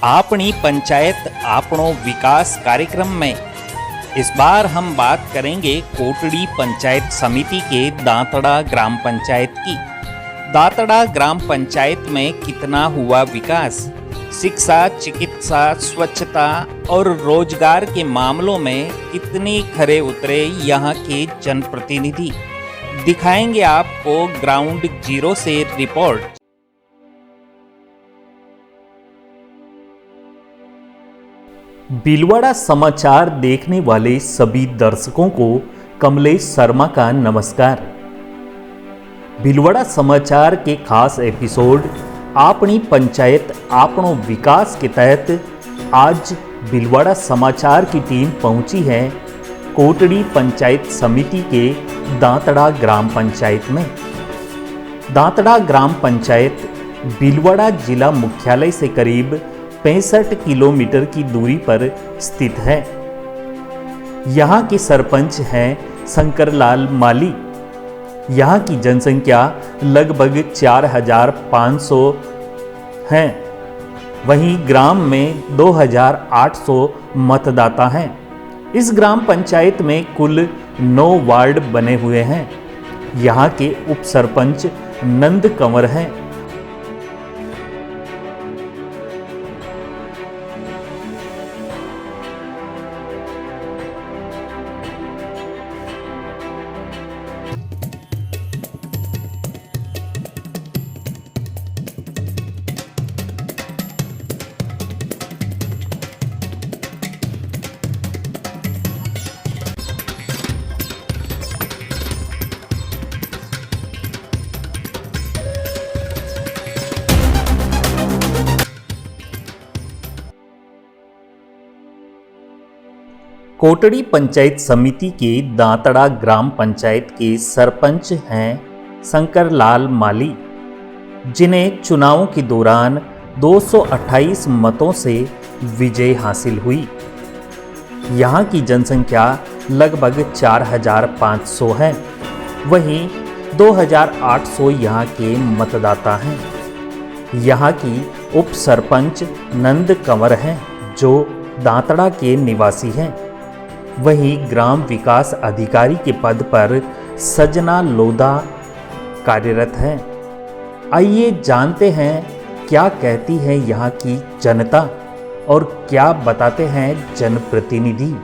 अपनी पंचायत आपनो विकास कार्यक्रम में इस बार हम बात करेंगे कोटड़ी पंचायत समिति के दांतड़ा ग्राम पंचायत की। दांतड़ा ग्राम पंचायत में कितना हुआ विकास, शिक्षा, चिकित्सा, स्वच्छता और रोजगार के मामलों में कितने खरे उतरे यहाँ के जनप्रतिनिधि, दिखाएंगे आपको ग्राउंड जीरो से रिपोर्ट। भीलवाड़ा समाचार देखने वाले सभी दर्शकों को कमलेश शर्मा का नमस्कार। भीलवाड़ा समाचार के खास एपिसोड अपनी पंचायत आपनो विकास के तहत आज भीलवाड़ा समाचार की टीम पहुंची है कोटड़ी पंचायत समिति के दांतड़ा ग्राम पंचायत में। दांतड़ा ग्राम पंचायत भीलवाड़ा जिला मुख्यालय से करीब 65 किलोमीटर की दूरी पर स्थित है। यहाँ के सरपंच हैं शंकरलाल माली। यहाँ की जनसंख्या लगभग 4500 है। वहीं ग्राम में 2800 मतदाता हैं। इस ग्राम पंचायत में कुल 9 वार्ड बने हुए हैं। यहाँ के उप सरपंच नंद कंवर हैं। कोटड़ी पंचायत समिति के दांतड़ा ग्राम पंचायत के सरपंच हैं शंकरलाल माली, जिन्हें चुनावों के दौरान 228 मतों से विजय हासिल हुई। यहाँ की जनसंख्या लगभग 4500 है। वहीं 2800 यहाँ के मतदाता हैं। यहाँ की उप सरपंच नंद कंवर हैं, जो दांतड़ा के निवासी हैं। वहीं ग्राम विकास अधिकारी के पद पर सजना लोधा कार्यरत है। आइए जानते हैं क्या कहती है यहाँ की जनता और क्या बताते हैं जनप्रतिनिधि।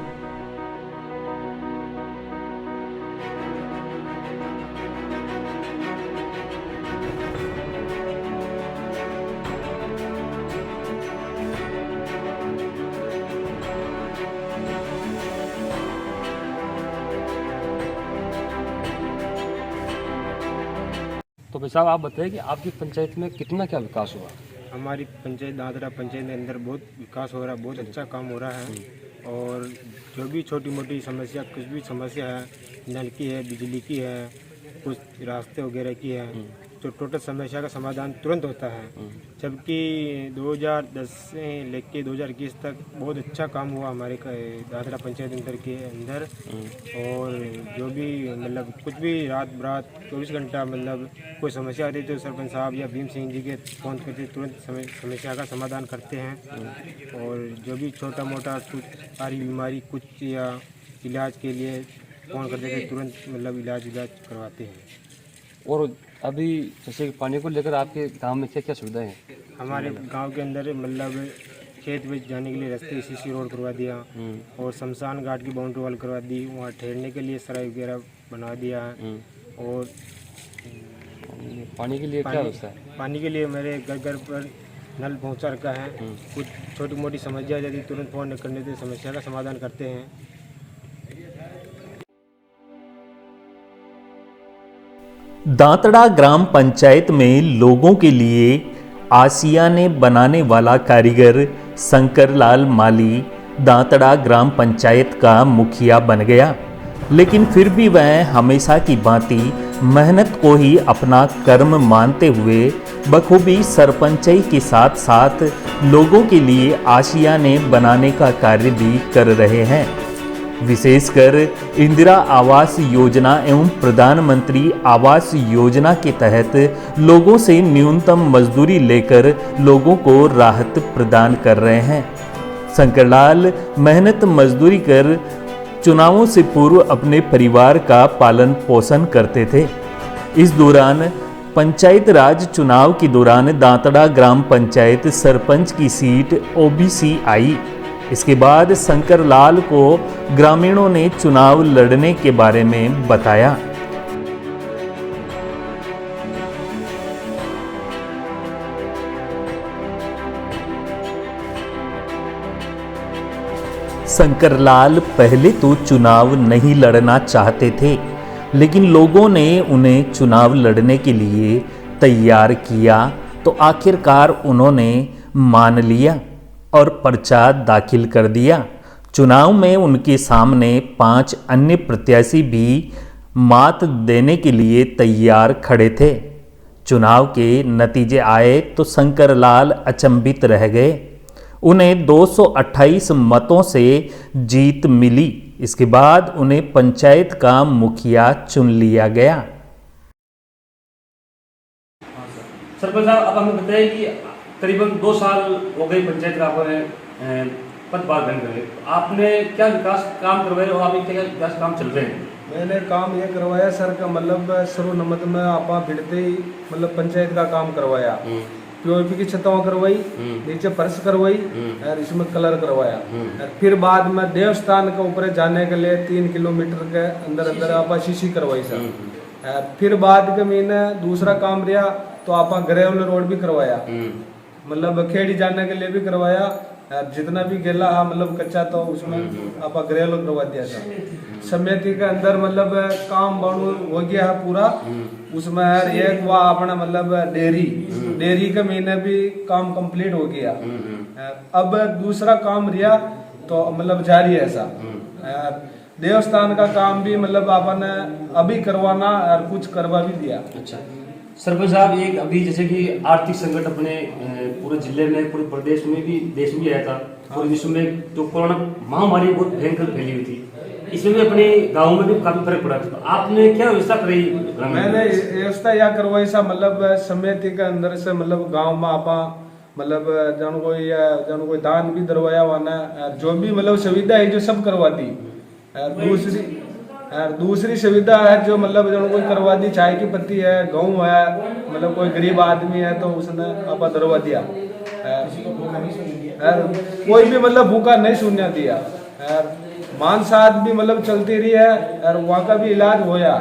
तो भाई साहब, आप बताइए कि आपकी पंचायत में कितना क्या विकास हुआ। हमारी पंचायत दादरा पंचायत के अंदर बहुत विकास हो रहा है, बहुत अच्छा काम हो रहा है। और जो भी छोटी मोटी समस्या, कुछ भी समस्या है, नल की है, बिजली की है, कुछ रास्ते वगैरह की है, तो टोटल समस्या का समाधान तुरंत होता है। जबकि 2010 से लेके 2021 तक बहुत अच्छा काम हुआ हमारे दादरा पंचायत अंदर के अंदर। और जो भी मतलब कुछ भी रात बरात 24 घंटा मतलब कोई समस्या आती है तो सरपंच साहब या भीम सिंह जी के फ़ोन करके तुरंत समस्या का समाधान करते हैं। और जो भी छोटा मोटा कुछ सारी बीमारी कुछ या इलाज के लिए फ़ोन करते थे, तुरंत मतलब इलाज करवाते हैं। और अभी जैसे पानी को लेकर आपके गांव में क्या क्या सुविधाएं हैं। हमारे गांव के अंदर मतलब खेत में जाने के लिए रास्ते सीसी रोड करवा दिया और शमशान घाट की बाउंड्री वॉल करवा दी। वहाँ ठहरने के लिए सराय वगैरह बनवा दिया है। और पानी के लिए क्या व्यवस्था है। पानी के लिए मेरे घर घर पर नल पहुँचा रखा है। कुछ छोटी मोटी समस्या आ जाती है, तुरंत फ़ोन करने से समस्या का समाधान करते हैं। दांतड़ा ग्राम पंचायत में लोगों के लिए आशियाने बनाने वाला कारीगर शंकरलाल माली दांतड़ा ग्राम पंचायत का मुखिया बन गया। लेकिन फिर भी वह हमेशा की भांति मेहनत को ही अपना कर्म मानते हुए बखूबी सरपंचाई के साथ साथ लोगों के लिए आशियाने बनाने का कार्य भी कर रहे हैं। विशेषकर इंदिरा आवास योजना एवं प्रधानमंत्री आवास योजना के तहत लोगों से न्यूनतम मजदूरी लेकर लोगों को राहत प्रदान कर रहे हैं। शंकरलाल मेहनत मजदूरी कर चुनावों से पूर्व अपने परिवार का पालन पोषण करते थे। इस दौरान पंचायत राज चुनाव के दौरान दांतड़ा ग्राम पंचायत सरपंच की सीट ओबीसी आई। इसके बाद शंकरलाल को ग्रामीणों ने चुनाव लड़ने के बारे में बताया। शंकरलाल पहले तो चुनाव नहीं लड़ना चाहते थे, लेकिन लोगों ने उन्हें चुनाव लड़ने के लिए तैयार किया तो आखिरकार उन्होंने मान लिया और पर्चा दाखिल कर दिया। चुनाव में उनके सामने 5 अन्य प्रत्याशी भी मात देने के लिए तैयार खड़े थे। चुनाव के नतीजे आए तो शंकरलाल अचंभित रह गए। उन्हें 228 मतों से जीत मिली। इसके बाद उन्हें पंचायत का मुखिया चुन लिया गया। सरपंच साहब, अब हमें बताइए कि करीबन 2 साल हो गए पंचायत का आपने पदभार ग्रहण करे, आपने क्या विकास काम करवाए और अभी क्या विकास काम चल रहे हैं? मैंने काम ये करवाया सर का मतलब शुरू नमत में आपा भिड़ते ही मतलब पंचायत का काम करवाया। पीओपी की छतवा करवाई, नीचे फर्श करवाई और इसमें कलर करवाया। और फिर बाद में देवस्थान के ऊपर जाने के लिए 3 किलोमीटर के अंदर अंदर आपा शीशी करवाई सर। और फिर बाद के महीने दूसरा काम रहा तो आपा ग्रेवल रोड भी करवाया, मतलब खेड़ी जाने के लिए भी करवाया। जितना भी गेला है मतलब कच्चा तो उसमें आप ग्रेवल करवा दिया था। समिति के अंदर मतलब काम बनू हो गया है पूरा। उसमें एक वह अपना मतलब डेयरी के महीने भी काम कंप्लीट हो गया। अब दूसरा काम रिया तो मतलब जारी है ऐसा। देवस्थान का काम भी मतलब अपन अभी करवाना और कुछ करवा भी दिया। अच्छा सरपंच साहब, एक अभी जैसे कि आर्थिक संकट अपने पूरे जिले में, पूरे प्रदेश में भी, देश में भी आया था, पूरे विश्व में जो कोरोना महामारी बहुत भयंकर फैली हुई थी, इसमें भी अपने गाँव में भी काफी फर्क पड़ा। तो आपने क्या व्यवस्था कराई? मैंने व्यवस्था यह करवाई सा मतलब समिति के अंदर से मतलब गाँव में आपा मतलब जन कोई दान भी दरवाया वाना, जो भी मतलब सुविधा है जो सब करवा दी। दूसरी सुविधा है जो मतलब जो कोई करवा दी, चाय की पत्ती है, गेहूँ है, मतलब कोई गरीब आदमी है तो उसने आपा दरवा दिया। कोई भी मतलब भूखा नहीं सुनने दिया। मांसाहार भी मतलब चलती रही है और वहाँ का भी इलाज होया।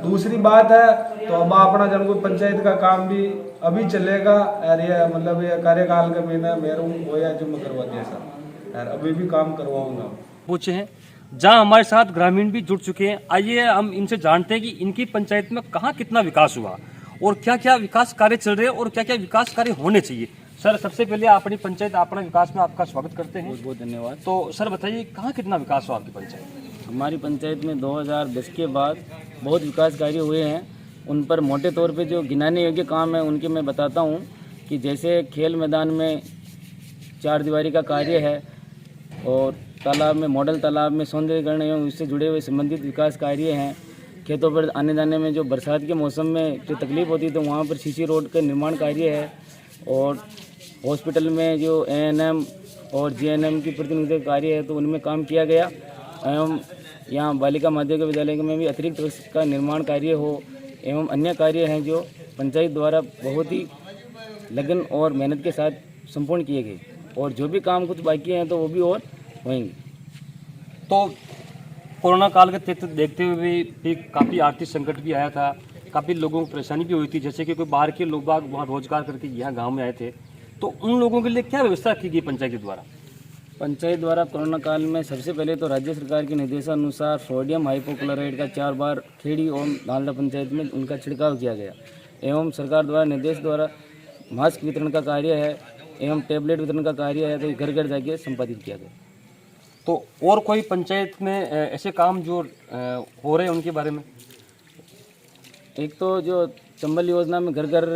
दूसरी बात है तो अब अपना जन कोई पंचायत का काम भी अभी चलेगा और ये मतलब ये कार्यकाल के महीना मेरू होया जो मैं करवा दिया सर, और अभी भी काम करवाऊंगा। पूछे हैं जहाँ हमारे साथ ग्रामीण भी जुड़ चुके हैं। आइए हम इनसे जानते हैं कि इनकी पंचायत में कहाँ कितना विकास हुआ और क्या क्या विकास कार्य चल रहे हैं और क्या क्या विकास कार्य होने चाहिए। सर, सबसे पहले अपनी पंचायत अपना विकास में आपका स्वागत करते हैं। बहुत बहुत धन्यवाद। तो सर बताइए, कहाँ कितना विकास हुआ आपकी पंचायत? हमारी पंचायत में 2010 के बाद बहुत विकास कार्य हुए हैं। उन पर मोटे तौर पे जो गिनाने योग्य काम है उनके मैं बताता हूँ कि जैसे खेल मैदान में 4 दीवारी का कार्य है और तालाब में, मॉडल तालाब में सौंदर्यीकरण एवं उससे जुड़े हुए संबंधित विकास कार्य हैं। खेतों पर आने जाने में जो बरसात के मौसम में जो तकलीफ होती है तो वहाँ पर सीसी रोड का निर्माण कार्य है। और हॉस्पिटल में जो एएनएम और जीएनएम की प्रतिनिधि कार्य है तो उनमें काम किया गया। एवं यहाँ बालिका माध्यमिक विद्यालय में भी अतिरिक्त बस का निर्माण कार्य हो एवं अन्य कार्य हैं जो पंचायत द्वारा बहुत ही लगन और मेहनत के साथ संपूर्ण किए गए। और जो भी काम कुछ बाकी हैं तो वो भी और होंगे। तो कोरोना काल के देखते हुए भी काफ़ी आर्थिक संकट भी आया था, काफ़ी लोगों को परेशानी भी हुई थी। जैसे कि कोई बाहर के लोग बाग वहाँ रोजगार करके यहाँ गांव में आए थे, तो उन लोगों के लिए क्या व्यवस्था की गई पंचायत के द्वारा? पंचायत द्वारा कोरोना काल में सबसे पहले तो राज्य सरकार के निर्देशानुसार सोडियम हाइपोक्लोराइड का 4 बार खेड़ी एवं नालदा पंचायत में उनका छिड़काव किया गया। एवं सरकार द्वारा निर्देश द्वारा मास्क वितरण का कार्य है एवं टैबलेट वितरण का कार्य है तो घर घर जाके संपादित किया गया। तो और कोई पंचायत में ऐसे काम जो हो रहे हैं उनके बारे में? एक तो जो चंबल योजना में घर घर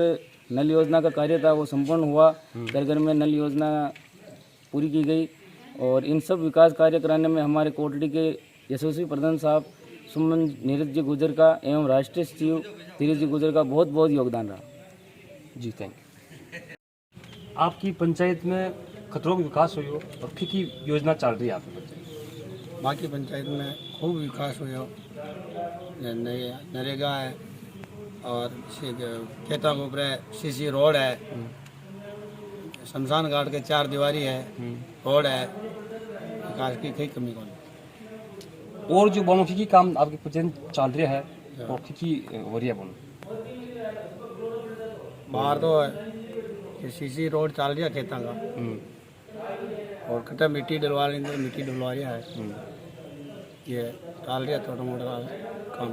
नल योजना का कार्य था वो संपूर्ण हुआ। घर घर में नल योजना पूरी की गई। और इन सब विकास कार्य कराने में हमारे कोटड़ी के यशस्वी प्रधान साहब सुमन नीरज जी गुजर का एवं राष्ट्रीय सचिव धीरज जी गुजर का बहुत बहुत योगदान रहा। जी थैंक यू। आपकी पंचायत में खतरों का विकास हुई हो और की योजना चल रही है आपकी पंचायत? बाकी पंचायत में खूब विकास हुआ, नरेगा है और खेता के ऊपर सीसी रोड है, शमशान घाट के 4 दीवारी है, रोड है, विकास की कोई कमी नहीं। और जो बोनो की काम आपकी पंचायत चल रहा है और की हो रही है बोनो? बाहर तो है सीसी रोड चल रही है खेतों का, और कटा मिट्टी डलवा रही है, मिट्टी डलवा रही है, ये चल रहा है छोटा मोटा काम।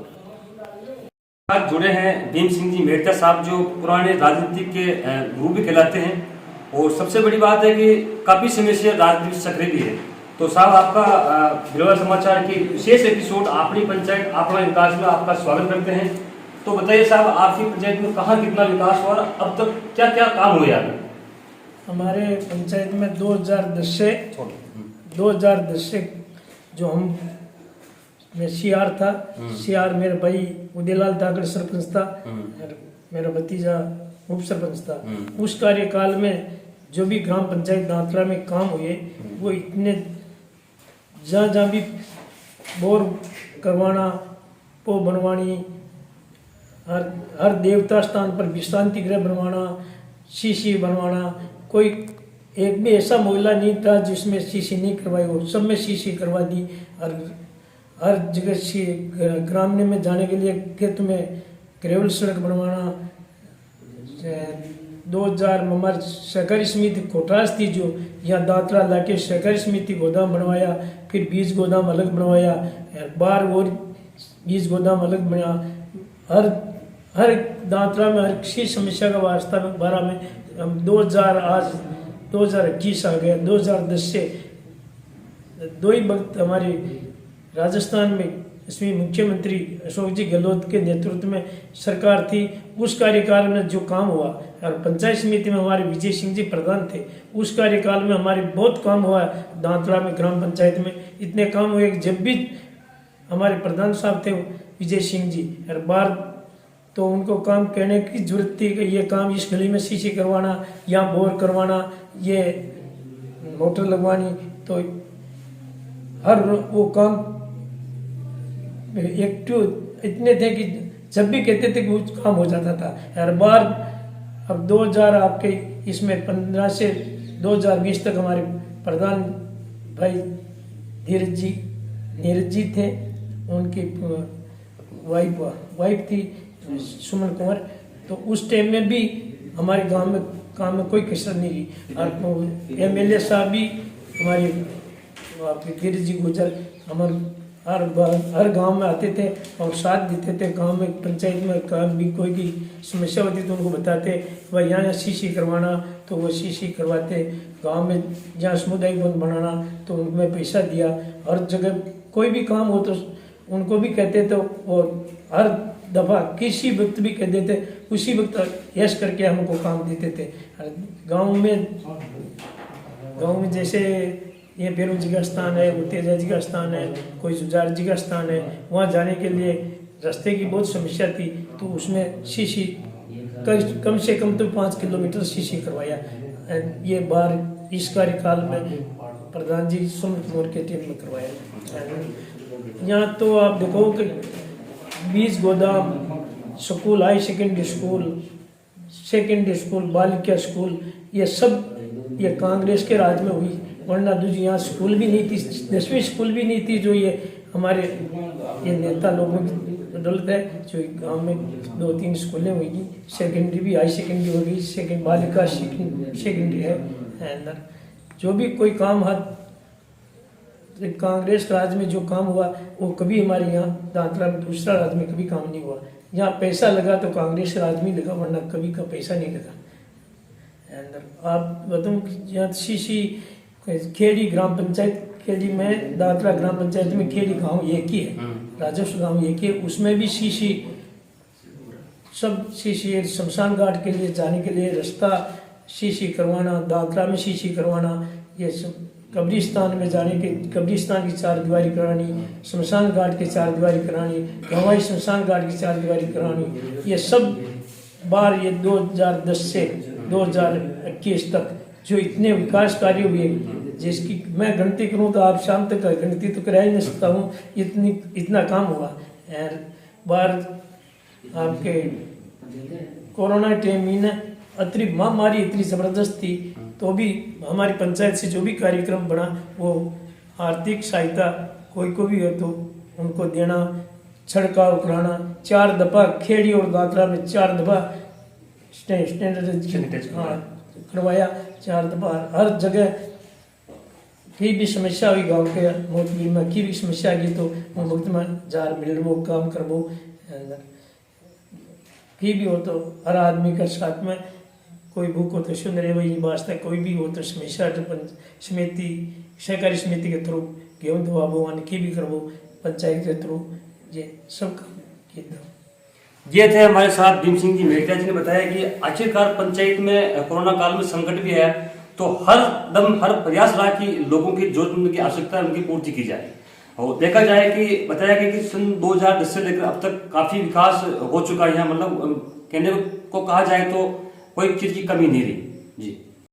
आज जुड़े हैं भीम सिंह जी मेहता साहब, जो पुराने राजनीतिक के गुरु भी कहलाते हैं, और सबसे बड़ी बात है कि काफ़ी समय से राजनीति में सक्रिय भी है। तो साहब, आपका भिलवाड़ा समाचार के विशेष एपिसोड अपनी पंचायत अपना विकास में आपका स्वागत करते हैं। तो बताइए साहब, आपकी पंचायत में कहाँ कितना विकास हुआ, अब तक क्या क्या काम हुए हैं? हमारे पंचायत में 2010 से जो हम मैं सीआर था, सीआर मेरा भाई उदयलाल धाकड़ सरपंच था और मेरा भतीजा उप सरपंच था। उस कार्यकाल में जो भी ग्राम पंचायत दांतरा में काम हुए वो इतने जहाँ भी बोर करवाना, पो बनवानी, हर देवता स्थान पर विश्रांति गृह बनवाना, सीसी बनवाना, कोई एक भी ऐसा मोहल्ला नहीं था जिसमें सीसी नहीं करवाई हो, सब में सीसी करवा दी। और हर जगह ग्रामीण में जाने के लिए खेत में ग्रेवल सड़क बनवाना। 2000 में हमारी सहकारी समिति कोटास थी, जो यहाँ दांतरा लाके सहकारी समिति गोदाम बनवाया, फिर बीज गोदाम अलग बनवाया, बार और बीज गोदाम अलग बनाया। हर दांतरा में हर किसी समस्या का वास्ता में बारह में हम 2021 आ गया। 2010 से 2 ही वक्त हमारे राजस्थान में इसमें मुख्यमंत्री अशोक जी गहलोत के नेतृत्व में सरकार थी। उस कार्यकाल में जो काम हुआ, और पंचायत समिति में हमारे विजय सिंह जी प्रधान थे, उस कार्यकाल में हमारे बहुत काम हुआ दांतरा में ग्राम पंचायत में। इतने काम हुए कि जब भी हमारे प्रधान साहब थे विजय सिंह जी, हर बार तो उनको काम कहने की जरूरत थी कि ये काम इस गली में सीसी करवाना, यहाँ बोर करवाना, ये मोटर लगवानी, तो हर वो काम एक्टिव इतने थे कि जब भी कहते थे कि वो काम हो जाता था हर बार। अब 2000 आपके इसमें 15 से 2020 तक हमारे प्रधान भाई नीरज जी थे, उनकी वाइफ थी सुमन कुंवर। तो उस टाइम में भी हमारे गांव में काम में कोई कसर नहीं रही। और एमएलए साहब भी हमारे धीरज जी गुजर हमारे हर गांव में आते थे और साथ देते थे। गांव में पंचायत में काम भी कोई की समस्या होती तो उनको बताते, भाई यहाँ सीसी करवाना तो वो सीसी करवाते। गांव में जहाँ सामुदायिक वन बनाना तो उनमें पैसा दिया। हर जगह कोई भी काम हो तो उनको भी कहते तो वो हर दफ़ा किसी वक्त भी कह देते, उसी वक्त यश करके हमको काम देते थे। गांव में जैसे ये भैरव जी का स्थान है, वो तेजा जी का स्थान है, कोई जुजार जी का स्थान है, वहाँ जाने के लिए रास्ते की बहुत समस्या थी। तो उसमें सीसी कम से कम तो 5 किलोमीटर सीसी करवाया। ये बार इस कार्यकाल में प्रधान जी सुमन कुंवर के टीम में करवाया। यहाँ तो आप देखो कि बीज गोदाम, स्कूल, हाई सेकेंडरी स्कूल, बालिका स्कूल, ये सब ये कांग्रेस के राज में हुई। वरना दूसरी यहाँ स्कूल भी नहीं थी, 10वीं स्कूल भी नहीं थी, जो ये हमारे ये नेता लोगों की बदौलत है। जो गांव में 2-3 स्कूलें होगी, सेकेंडरी भी, हाई सेकेंडरी होगी, बालिका सेकेंडरी है अंदर। जो भी कोई काम कांग्रेस राज में जो काम हुआ वो कभी हमारे यहाँ दांतरा में दूसरा राज में कभी काम नहीं हुआ। यहाँ पैसा लगा तो कांग्रेस राज में लगा, वरना कभी का पैसा नहीं लगा अंदर। आप बताऊँ यहाँ सीसी खेड़ी ग्राम पंचायत, खेड़ी में दांतरा ग्राम पंचायत में खेड़ी गांव एक ही है, राजस्व गांव एक ही है। उसमें भी सीसी सब सीसी शमशान घाट के लिए जाने के लिए रास्ता सीसी करवाना, दांतरा में सीसी करवाना, ये सब कब्रिस्तान में जाने के, कब्रिस्तान की चारदीवारी करानी, शमशान घाट की चारदीवारी करानी, गंवाई शमशान घाट की चारदीवारी करानी, ये सब बार ये 2010 से 2021 तक जो इतने विकास कार्य हुए, जिसकी मैं गिनती करूं तो आप शाम तक गिनती तो करा ही नहीं सकता हूँ, इतना काम हुआ। और बार आपके कोरोना टाइम में ना अतिरिक्त महामारी इतनी ज़बरदस्त थी, तो भी हमारी पंचायत से जो भी कार्यक्रम बना वो आर्थिक सहायता कोई को भी हो तो उनको देना, छिड़काव कराना, 4 दफ़ा खेड़ी और दादरा में 4 दफ़ा स्टैंडर्ड करवाया, 4 दफ़ा हर जगह। कहीं भी समस्या हुई गांव के मोतबीर में, की भी समस्या की तो वो वक्त में जार मिलबो काम करबो, कहीं भी हो तो हर आदमी का साथ में कोई भूख हो तो सुन रहे वही वास्ते, कोई भी हो तो समस्या समिति सहकारी समिति के थ्रू गेहूँ दबाबो की भी करबो, पंचायत के थ्रू ये सब काम किया। ये थे हमारे साथ भीम सिंह जी मेहता जी ने बताया कि आखिरकार पंचायत में कोरोना काल में संकट भी है, तो हर दम हर प्रयास रहा कि लोगों की जरूरत की आवश्यकता है उनकी पूर्ति की जाए। और देखा जाए कि बताया गया कि सन 2010 से लेकर अब तक काफी विकास हो चुका है यहाँ, मतलब कहने को कहा जाए तो कोई चीज की कमी नहीं रही जी।